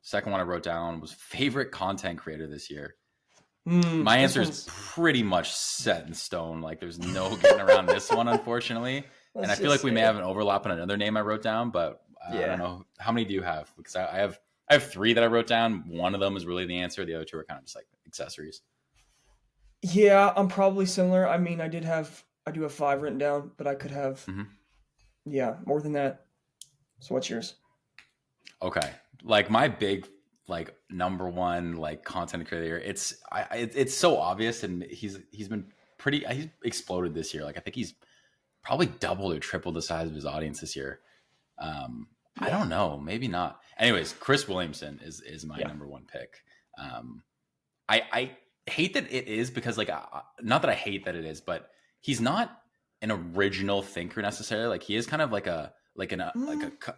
Second one I wrote down was favorite content creator this year. My answer is pretty much set in stone. Like there's no getting around this one, unfortunately. And I feel like we may have an overlap on another name I wrote down, but I don't know. How many do you have? Because I have 3 that I wrote down. One of them is really the answer. The other 2 are kind of just like accessories. Yeah, I'm probably similar. I mean, I do have 5 written down, but I could have, more than that. So what's yours? Okay. Like my big, like number one, like content creator, it's so obvious. And he's exploded this year. Like I think he's probably doubled or tripled the size of his audience this year. I don't know, maybe not. Anyways, Chris Williamson is my number one pick. I hate that it is because like, not that I hate that it is, but he's not an original thinker necessarily. Like he is kind of like an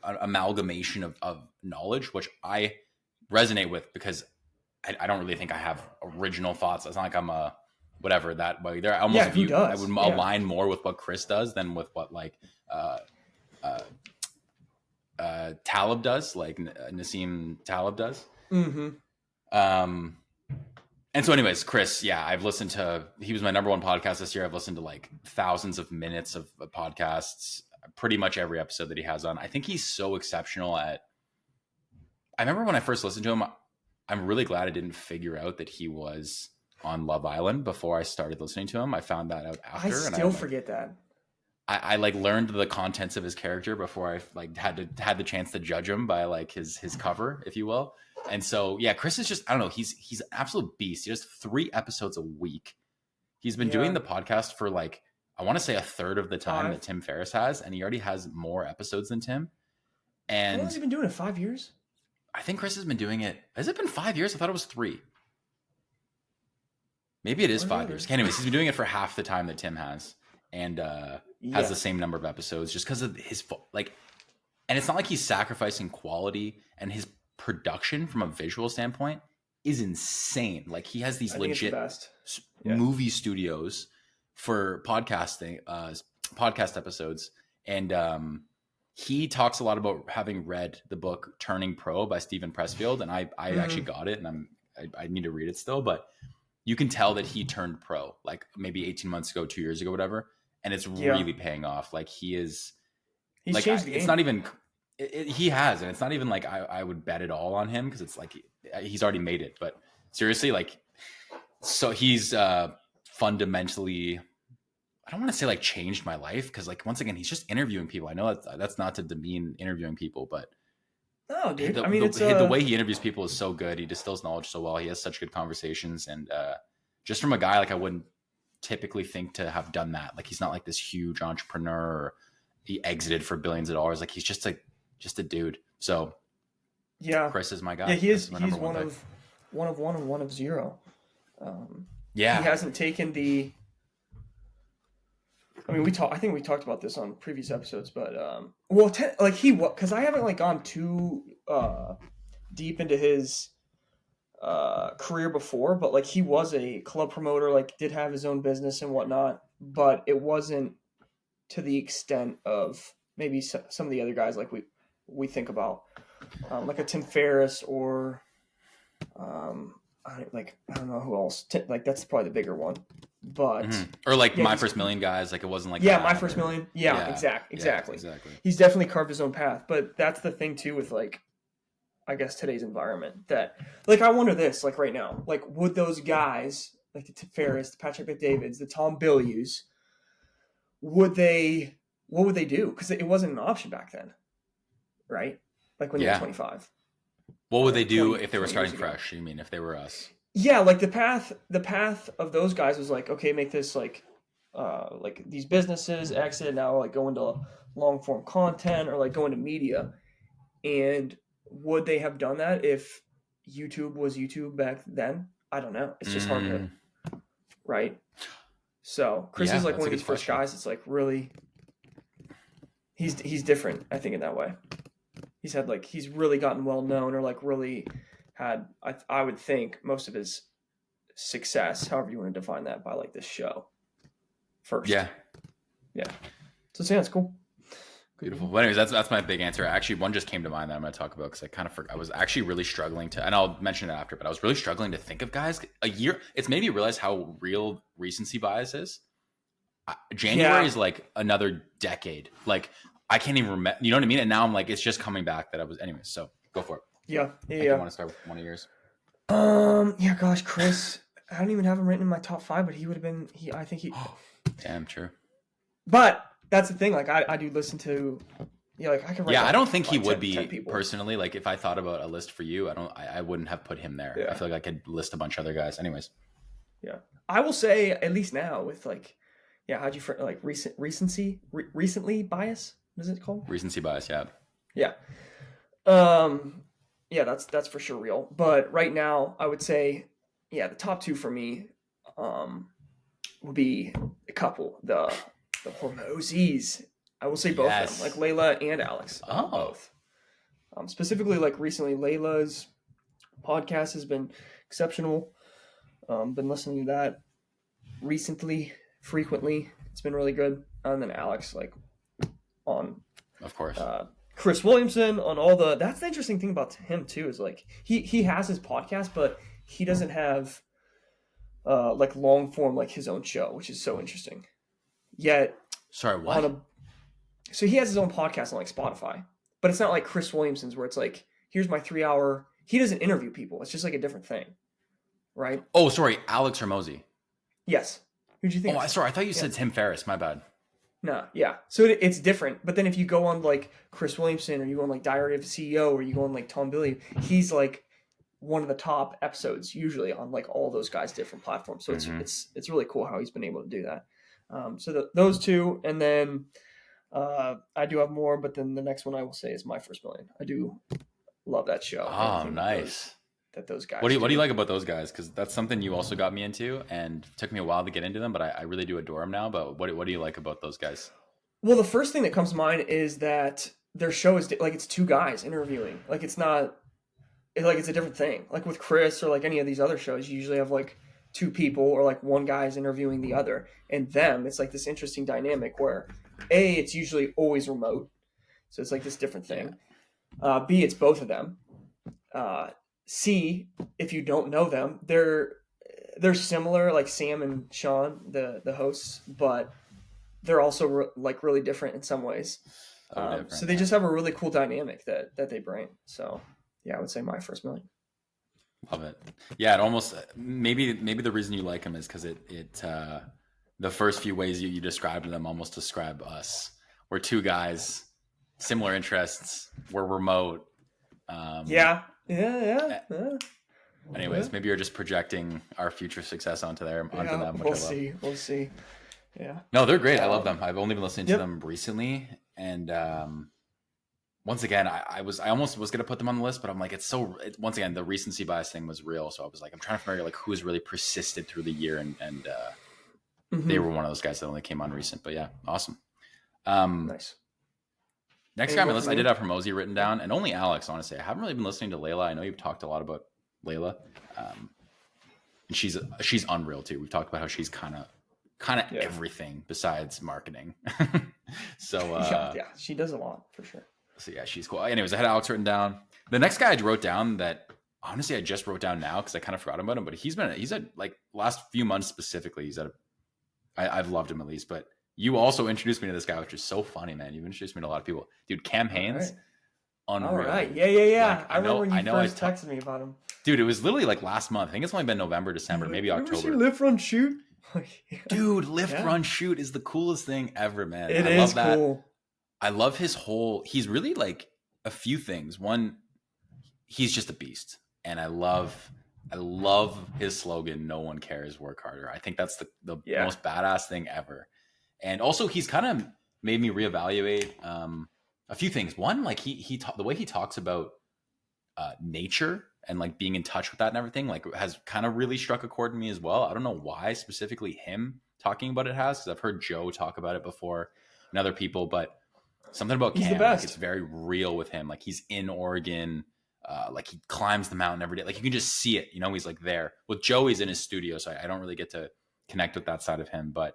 amalgamation of knowledge, which I resonate with because I don't really think I have original thoughts. It's not like I'm a whatever that way. There, I almost view I would align more with what Chris does than with what like Talib does, like Nassim Talib does. And so anyways, Chris, I've listened to, he was my number one podcast this year. I've listened to like thousands of minutes of podcasts, pretty much every episode that he has on. I think he's so exceptional I remember when I first listened to him, I'm really glad I didn't figure out that he was on Love Island before I started listening to him. I found that out after. I still forget that. I like learned the contents of his character before I like had the chance to judge him by like his cover, if you will. And so, Chris is just, I don't know. He's an absolute beast. He does 3 episodes a week. He's been doing the podcast for like, I want to say a third of the time that Tim Ferriss has. And he already has more episodes than Tim. And how long has he been doing it? 5 years? I think Chris has been doing it. Has it been 5 years? I thought it was 3. Maybe it is 5 years. Anyways, he's been doing it for half the time that Tim has. And has the same number of episodes just because of his like, and it's not like he's sacrificing quality, and his production from a visual standpoint is insane. Like he has these legit movie studios for podcasting, podcast episodes. And he talks a lot about having read the book Turning Pro by Stephen Pressfield. And I actually got it, and I need to read it still, but you can tell that he turned pro like maybe 18 months ago, 2 years ago, whatever. And it's really paying off. Like he's like, changed the game. It's not even, he has, and it's not even like I would bet it all on him because it's like he's already made it. But seriously, like, so he's fundamentally, I don't want to say like changed my life because like once again he's just interviewing people. I know that's not to demean interviewing people, but no, dude. The way he interviews people is so good. He distills knowledge so well. He has such good conversations, and just from a guy like I wouldn't typically think to have done that. Like he's not like this huge entrepreneur. Or he exited for billions of dollars. Like he's just a dude. So Chris is my guy. Yeah, he's one of one and one of zero. He hasn't taken the. I mean, I think we talked about this on previous episodes, but because I haven't like gone too deep into his career before, but like he was a club promoter, like did have his own business and whatnot, but it wasn't to the extent of maybe some of the other guys like we think about, like a Tim Ferriss or I don't know who else. Like that's probably the bigger one, but or like My First Million guys. Like it wasn't like My First Million. Exactly. He's definitely carved his own path, but that's the thing too with like, I guess today's environment that like I wonder this like right now, like would those guys like the Tim Ferriss, the Patrick Bet-Davids, the Tom Billius, what would they do? Because it wasn't an option back then, right? Like when they were 25. What would they do if they were starting fresh? You mean if they were us? Yeah, like the path of those guys was like, okay, make this like these businesses, exit now, like go into long form content or like go into media. And would they have done that if YouTube was YouTube back then? I don't know. It's just hard to, right? So Chris is like one of these first guys. It's like really, he's different. I think in that way, he's really gotten well known or like really had. I would think most of his success, however you want to define that, by like this show first. Yeah. So it's cool. Beautiful. Well, anyways, that's my big answer. Actually, one just came to mind that I'm going to talk about because I kind of forgot. I was actually really struggling to, and I'll mention it after, but I was really struggling to think of guys. A year, it's made me realize how real recency bias is. January is like another decade. Like I can't even remember. You know what I mean? And now I'm like, it's just coming back that I was. Anyways, so go for it. Yeah. I want to start with one of yours. Yeah. Gosh, Chris. I don't even have him written in my top 5, but he would have been. I think he. Damn, true. But that's the thing. Like I do listen to. Yeah, like I could. I don't think he would be personally. Like if I thought about a list for you, I wouldn't have put him there. Yeah. I feel like I could list a bunch of other guys. Anyways. Yeah, I will say at least now with like, yeah, how'd you like recently bias? What is it called? Recency bias. Yeah. Yeah. Yeah, that's for sure real. But right now, I would say, yeah, the top 2 for me, would be a couple. The Hormozis. I will say both of them, like Leila and Alex. Both. Specifically, like recently, Leila's podcast has been exceptional. Been listening to that recently, frequently. It's been really good. And then Alex, like on, of course, Chris Williamson on all the. That's the interesting thing about him too. Is like he has his podcast, but he doesn't have like long form like his own show, which is so interesting. Yet, sorry, what? So he has his own podcast on like Spotify, but it's not like Chris Williamson's where it's like, here's my 3-hour. He doesn't interview people. It's just like a different thing, right? Oh, sorry, Alex Hormozi. Yes. Who'd you think? Oh, sorry, I thought you said Tim Ferriss. My bad. No, yeah. So it's different. But then if you go on like Chris Williamson, or you go on like Diary of a CEO, or you go on like Tom Billy, he's like one of the top episodes usually on like all those guys' different platforms. So it's really cool how he's been able to do that. So those 2, and then I do have more, but then the next one I will say is My First Million. I do love that show. Oh, nice. Those guys. What do you like about those guys? Because that's something you also got me into, and it took me a while to get into them, but I really do adore them now. But what do you like about those guys? Well, the first thing that comes to mind is that their show is like it's 2 guys interviewing. Like it's not like it's a different thing. Like with Chris or like any of these other shows, you usually have like 2 people or like one guy is interviewing the other, and them. It's like this interesting dynamic where it's usually always remote, so it's like this different thing. B, it's both of them. C, if you don't know them, they're similar, like Sam and Sean, the hosts, but they're also like really different in some ways. So they just have a really cool dynamic that they bring. So yeah, I would say My First Million. Love it. Yeah, it almost maybe the reason you like them is because it the first few ways you described them almost describe us. We're 2 guys, similar interests. We're remote. Yeah. Anyways, maybe you're just projecting our future success onto them. We'll see. Yeah. No, they're great. I love them. I've only been listening to them recently, and once again, I almost was gonna put them on the list, but I'm like, once again, the recency bias thing was real. So I was like, I'm trying to figure out like who's really persisted through the year, and they were one of those guys that only came on recent. But yeah, awesome. Nice. Next guy on my list, I did have Hormozi written down, and only Alex, honestly. I haven't really been listening to Leila. I know you've talked a lot about Leila. And she's unreal too. We've talked about how she's kind of everything besides marketing. So yeah, she does a lot for sure. So yeah, she's cool. Anyways, I had Alex written down. The next guy I wrote down that honestly I just wrote down now because I kind of forgot about him, but he's at like last few months specifically. I've loved him at least, but you also introduced me to this guy, which is so funny, man. You've introduced me to a lot of people. Dude, Cam Hanes. Unreal. All right. Yeah. Like, I remember when you first texted me about him. Dude, it was literally like last month. I think it's only been November, December, maybe October. Ever seen Lift, Run, Shoot? Dude, Lift, Run, Shoot is the coolest thing ever, man. It is cool. I love he's really like a few things. One, he's just a beast. And I love his slogan, "No one cares, work harder." I think that's the most badass thing ever. And also, he's kind of made me reevaluate a few things. One, like the way he talks about nature and like being in touch with that and everything, like has kind of really struck a chord in me as well. I don't know why specifically him talking about it has, because I've heard Joe talk about it before and other people, but something about Cam, like it's very real with him. Like he's in Oregon, like he climbs the mountain every day. Like you can just see it, he's like there. With Joe, he's in his studio, so I don't really get to connect with that side of him, but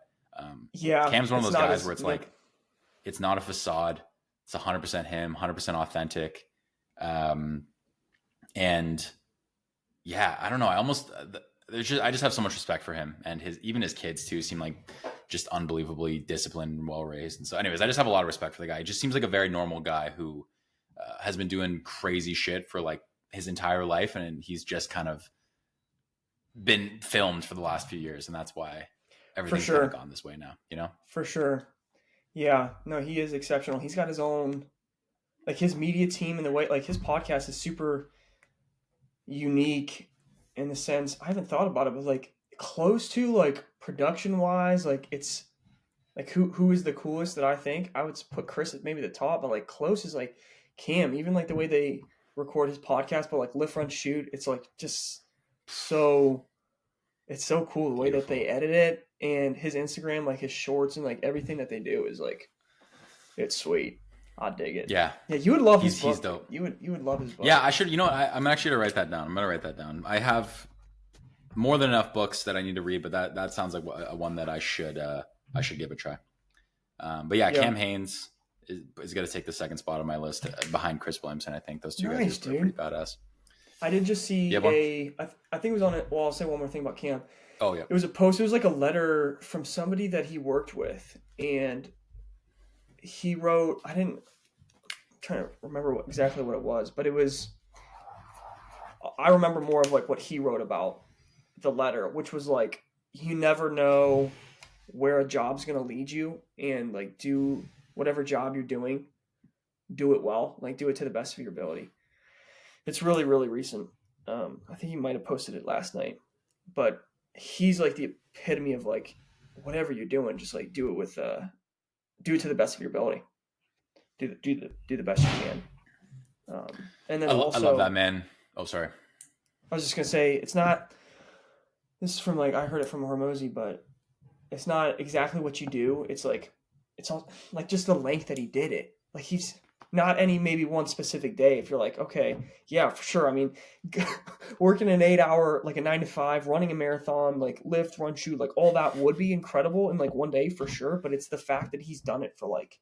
Cam's one of those guys where it's like, it's not a facade. It's 100% him, 100% authentic. And yeah, I don't know. I just have so much respect for him, and even his kids too seem like just unbelievably disciplined and well raised. And so, anyways, I just have a lot of respect for the guy. He just seems like a very normal guy who has been doing crazy shit for like his entire life, and he's just kind of been filmed for the last few years, and that's why everything's kind of gone this way now. You know, for sure. Yeah, no, he is exceptional. He's got his own, like his media team, and the way like his podcast is super unique in the sense, I haven't thought about it, but like close to like production wise, like it's like who is the coolest that I think I would put Chris at maybe the top, but like close is like Cam, even like the way they record his podcast, but like lift, run, shoot, it's like just so, it's so cool the way that they edit it, and his Instagram, like his shorts and like everything that they do is like, it's sweet. I dig it. Yeah. Yeah, you would love his book. He's dope. You would love his book. Yeah, I should. You know what? I'm actually going to write that down. I'm going to write that down. I have more than enough books that I need to read, but that sounds like one that I should give a try. But yeah, Cam Hanes is going to take the second spot on my list behind Chris Williamson. I think those two guys are pretty badass. I did just see I think it was on it. Well, I'll say one more thing about Cam. Oh yeah. It was a post. It was like a letter from somebody that he worked with, and he wrote, I'm trying to remember exactly what it was, but it was, I remember more of like what he wrote about the letter, which was like, you never know where a job's going to lead you, and like do whatever job you're doing, do it well, like do it to the best of your ability. It's really, really recent. I think he might've posted it last night, but he's like the epitome of like, whatever you're doing, just like do it to the best of your ability. Do the best you can. And then I love that, man. Oh, sorry. I was just gonna say, it's not. This is from like, I heard it from Hormozi, but it's not exactly what you do. It's like, it's all like just the length that he did it. Like he's not any maybe one specific day. If you're like, okay, yeah, for sure. I mean, working an 8-hour, like a 9 to 5, running a marathon, like lift, run, shoot, like all that would be incredible in like one day for sure. But it's the fact that he's done it for like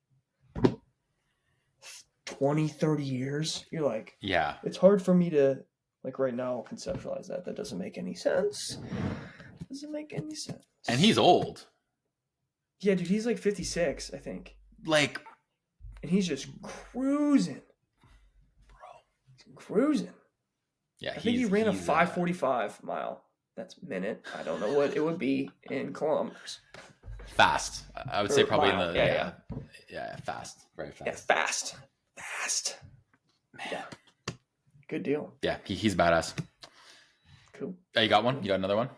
20, 30 years. You're like, yeah, it's hard for me to like right now conceptualize that. That doesn't make any sense. Doesn't make any sense. And he's old. Yeah, dude, he's like 56, I think. Like, and he's just cruising. Bro. Cruising. Yeah, I think he ran a 5:45 mile. That's minute. I don't know what it would be in kilometers. Fast. I would say probably mile. in the yeah, fast. Very fast. Yeah, fast. Man. Yeah. Good deal. Yeah, he's badass. Cool. You got one? You got another one?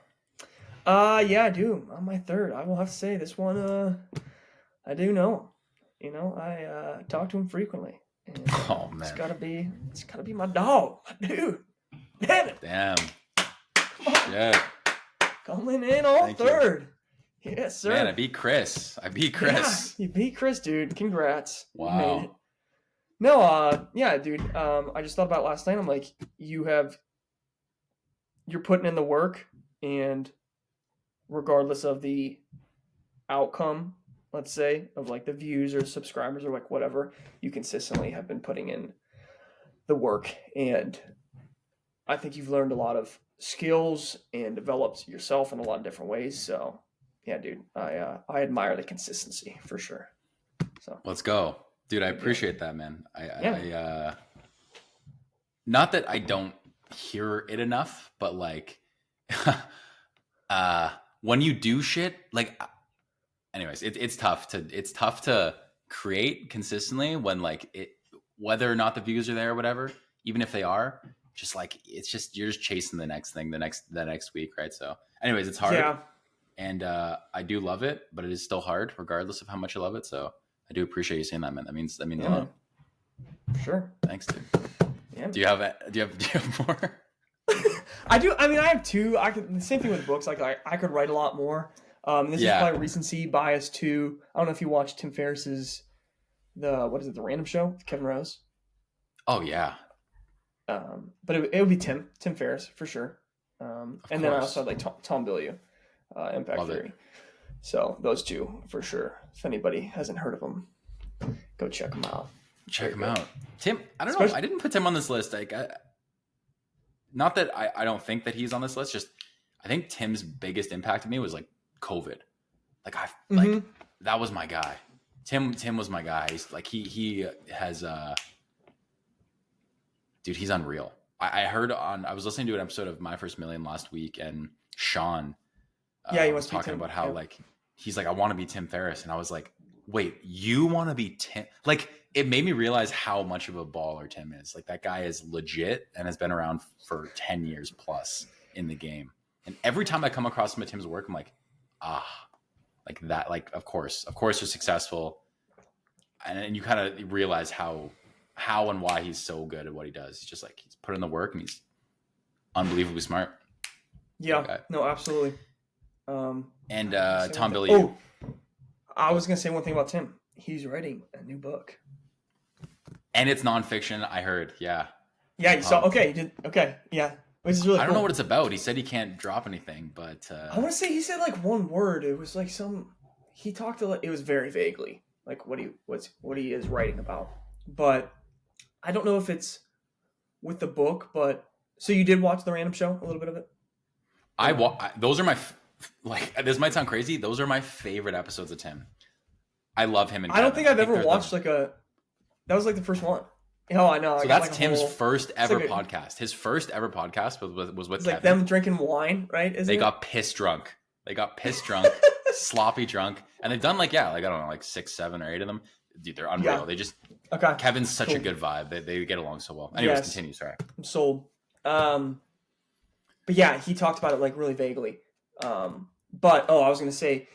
Yeah, I do. On my third, I will have to say this one. I do know him. You know, I talk to him frequently. And, oh man, it's gotta be my dog, my dude. Devin. Damn. Yeah. Coming in on third. You. Yes, sir. Man, I beat Chris. Yeah, you beat Chris, dude. Congrats. Wow. You made it. No, yeah, dude. I just thought about it last night. I'm like, you're putting in the work, and regardless of the outcome, let's say, of like the views or subscribers or like whatever, you consistently have been putting in the work. And I think you've learned a lot of skills and developed yourself in a lot of different ways. So yeah, dude, I admire the consistency for sure. So let's go. Dude, I appreciate that, man. I not that I don't hear it enough, but like when you do shit, like anyways, it's tough to create consistently when like whether or not the views are there or whatever, even if they are, just like you're just chasing the next thing the next week, right? So anyways, it's hard. Yeah. And I do love it, but it is still hard regardless of how much I love it. So I do appreciate you saying that, man. That means a lot. Sure. Thanks, dude. Yeah. Do you have more? I do. I mean, I have two. The same thing with books. Like I could write a lot more. This is probably recency bias too. I don't know if you watched Tim Ferriss's the Random Show with Kevin Rose. Oh yeah. But it would be Tim Ferriss for sure. And then I also had like Tom Bilyeu, Impact Love Theory. It. So those two for sure. If anybody hasn't heard of them, go check them out. Check him out. Tim, I don't know. I didn't put Tim on this list. Like, not that I don't think that he's on this list. Just I think Tim's biggest impact to me was like COVID. Like like that was my guy. Tim was my guy. He's like he has dude, he's unreal. I was listening to an episode of My First Million last week, and Sean he was talking about how like he's like, I want to be Tim Ferriss, and I was like, wait, you want to be Tim? Like, it made me realize how much of a baller Tim is. Like, that guy is legit and has been around for 10 years plus in the game. And every time I come across some of Tim's work, I'm like, like that. Like, of course you're successful. And you kind of realize how and why he's so good at what he does. He's just like, he's put in the work and he's unbelievably smart. Yeah, okay. No, absolutely. And Tom Billy. Oh, I was going to say one thing about Tim. He's writing a new book. And it's nonfiction, I heard. Yeah. Yeah, you saw. Okay, you did. Okay, yeah. Which is really I don't know what it's about. He said he can't drop anything, but I want to say he said like one word. It was like he talked to, it was very vaguely like what he is writing about. But I don't know if it's with the book, but so you did watch the Random Show, a little bit of it? Those are my like, this might sound crazy. Those are my favorite episodes of Tim. I love him. And I don't think I've ever watched that was like the first one. Oh, I know. So that's Tim's first ever podcast. His first ever podcast was with Kevin. Like them drinking wine, right? They got pissed drunk. Sloppy drunk. And they've done like I don't know, like 6, 7, or 8 of them. Dude, they're unreal. Yeah. They just Kevin's such a good vibe. They get along so well. Anyways, continue. Sorry. I'm sold. But yeah, he talked about it like really vaguely. But I was gonna say,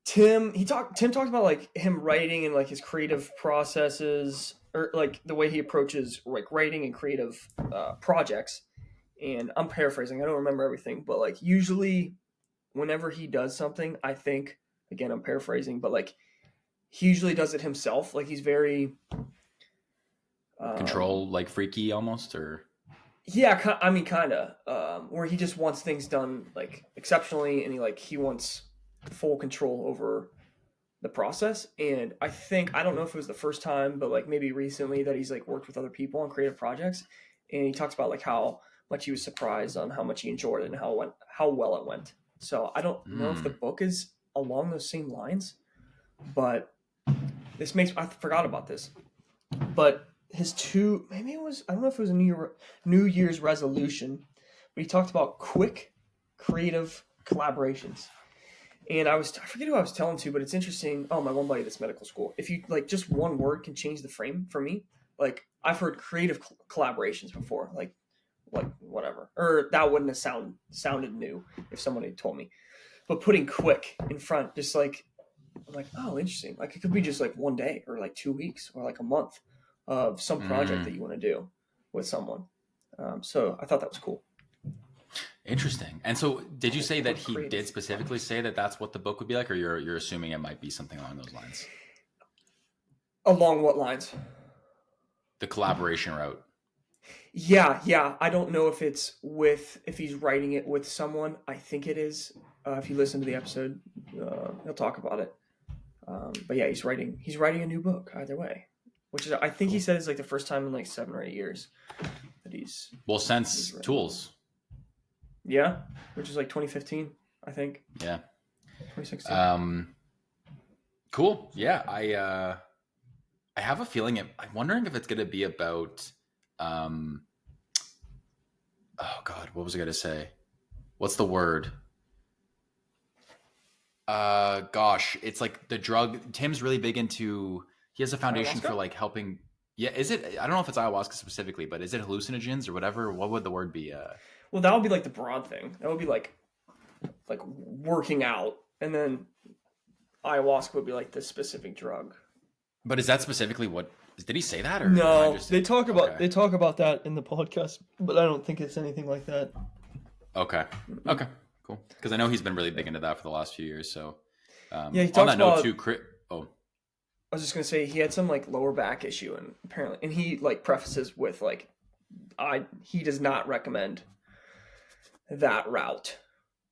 Tim talked about like him writing and like his creative processes, or like the way he approaches like writing and creative projects. And I'm paraphrasing, I don't remember everything, but like usually whenever he does something, I think, again, I'm paraphrasing, but like he usually does it himself. Like he's very control, like freaky almost, or yeah, I mean, kind of, where he just wants things done like exceptionally, and he wants full control over the process. And I don't know if it was the first time, but like maybe recently, that he's like worked with other people on creative projects, and he talks about like how much he was surprised on how much he enjoyed it and how well it went. So I don't know if the book is along those same lines, but I forgot about this, but his maybe it was, I don't know if it was a New Year's resolution, but he talked about quick creative collaborations. And I forget who I was telling to, but it's interesting. Oh, my one buddy that's medical school. If you like just one word can change the frame for me. Like I've heard creative collaborations before, like whatever, or that wouldn't have sounded new if someone had told me. But putting quick in front, just like, I'm like, oh, interesting. Like it could be just like one day or like 2 weeks or like a month of some project that you want to do with someone. So I thought that was cool. Interesting. And so did you say that he did specifically say that that's what the book would be like, or you're assuming it might be something along those lines? Along what lines? The collaboration route. Yeah. I don't know if if he's writing it with someone. I think it is. If you listen to the episode, he'll talk about it. But yeah, he's writing a new book either way, which is, I think he said it's like the first time in like 7 or 8 years that he's since Tools. Yeah, which is like 2015, I think. Yeah. 2016. Cool. Yeah, I have a feeling I'm wondering if it's going to be about oh God, what was I going to say? What's the word? Gosh, it's like the drug. Tim's really big into, he has a foundation for like helping. Yeah, is it? I don't know if it's ayahuasca specifically, but is it hallucinogens or whatever? What would the word be? Well, that would be like the broad thing. That would be like working out, and then ayahuasca would be like the specific drug. But is that specifically what? Did he say that, or no? They talk about that in the podcast, but I don't think it's anything like that. Okay. Okay. Cool. Because I know he's been really big into that for the last few years. So yeah, he talks about too. I was just gonna say he had some like lower back issue, and apparently, and he like prefaces with like, he does not recommend that route,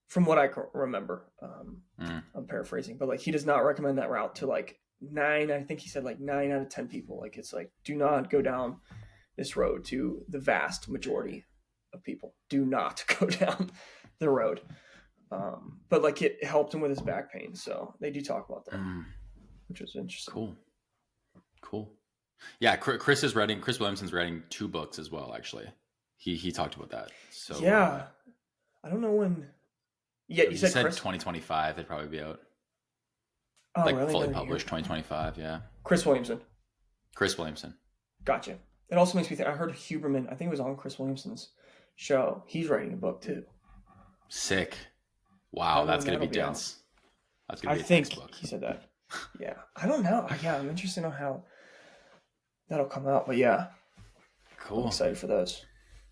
from what I remember. I'm paraphrasing, but like he does not recommend that route to like I think he said like 9 out of 10 people, like it's like, do not go down this road. To the vast majority of people, do not go down the road. But like it helped him with his back pain, so they do talk about that, which was interesting. Cool. Yeah, Chris Williamson's writing 2 books as well. Actually, he talked about that. So yeah, I don't know when. Yeah, he said 2025. They'd probably be out. Oh, like really? fully published 2025. Yeah. Chris Williamson. Gotcha. It also makes me think. I heard Huberman. I think it was on Chris Williamson's show. He's writing a book too. Sick. Wow, that's gonna be dense. That's gonna be. I think he said that. Yeah, I don't know. Yeah, I'm interested on how that'll come out. But yeah, cool. I'm excited for those.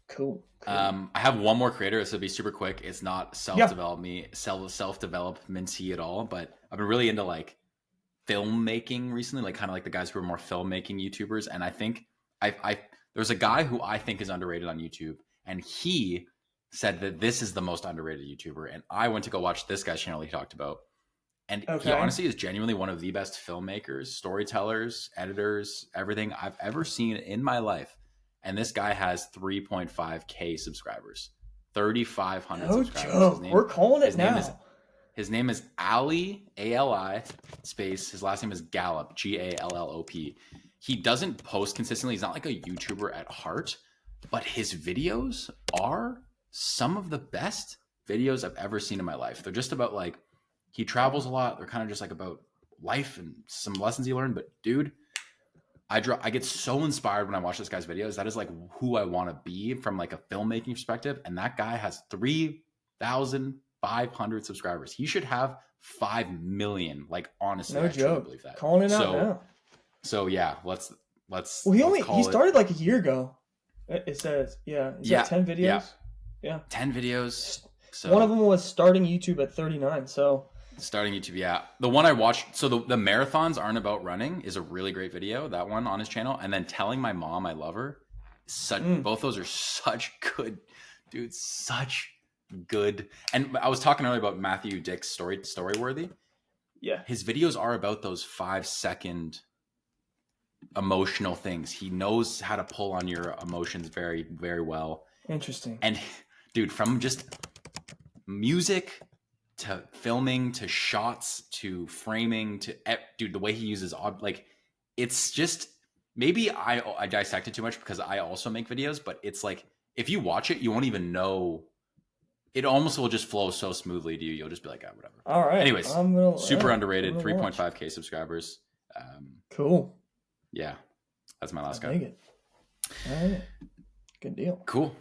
Cool. I have one more creator. This will be super quick. It's not self-developmenty at all, but I've been really into like filmmaking recently, like kind of like the guys who are more filmmaking YouTubers. And I think there's a guy who I think is underrated on YouTube, and he said that this is the most underrated YouTuber. And I went to go watch this guy's channel he talked about. And he honestly is genuinely one of the best filmmakers, storytellers, editors, everything I've ever seen in my life. And this guy has 3.5K subscribers, 3,500 subscribers. Joke. We're calling it now. His name is Ali, A-L-I, space. His last name is Gallop, G-A-L-L-O-P. He doesn't post consistently. He's not like a YouTuber at heart, but his videos are some of the best videos I've ever seen in my life. They're just about like, he travels a lot. They're kind of just like about life and some lessons he learned. But dude, I get so inspired when I watch this guy's videos. That is like who I want to be from like a filmmaking perspective. And that guy has 3,500 subscribers. He should have 5 million. Like honestly, no I truly joke. believe that. Calling it out now. So yeah, let's. Well, he started like a year ago. It says, yeah. He's got 10 videos. Yeah. 10 videos. So one of them was starting YouTube at 39. So starting YouTube, yeah. The one I watched, so the marathons aren't about running is a really great video, that one on his channel. And then telling my mom I love her, both those are such good, dude, such good. And I was talking earlier about Matthew Dick's Storyworthy. Yeah. His videos are about those 5-second emotional things. He knows how to pull on your emotions very, very well. Interesting. And dude, from just music to filming to shots to framing to dude, the way he uses like it's just maybe I dissect it too much because I also make videos, but it's like if you watch it, you won't even know. It almost will just flow so smoothly to you. You'll just be like, whatever. All right. Anyways, super underrated. 3.5K subscribers. Cool. Yeah, that's my last guy. All right. Good deal. Cool.